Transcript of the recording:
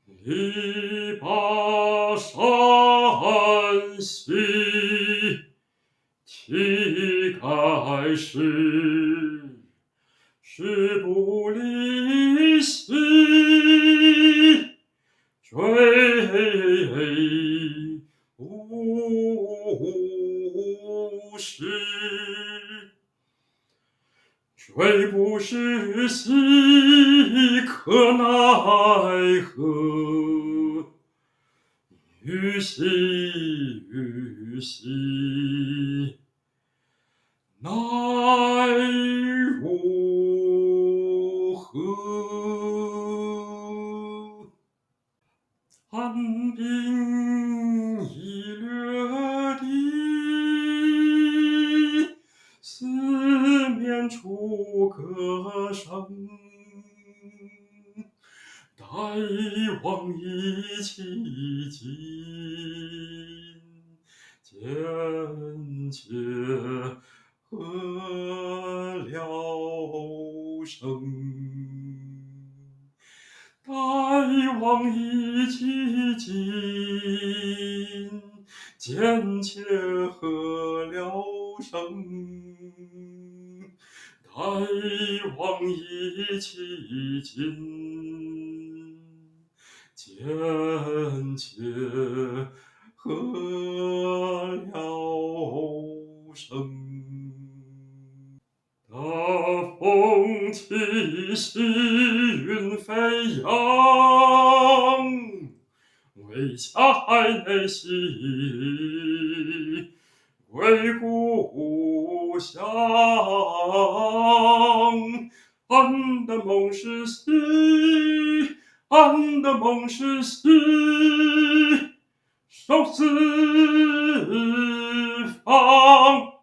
力拔山兮气盖世，时不利兮騅不逝，騅不逝兮可奈何，虞兮虞兮奈若何。汉兵已略地，四面楚歌声。大王意气尽，贱妾何聊生。大王意气尽，贱妾何聊生。大王意气尽，贱妾何聊生。大风起兮云飞扬，威加海内兮归故乡。安得猛士兮守四方。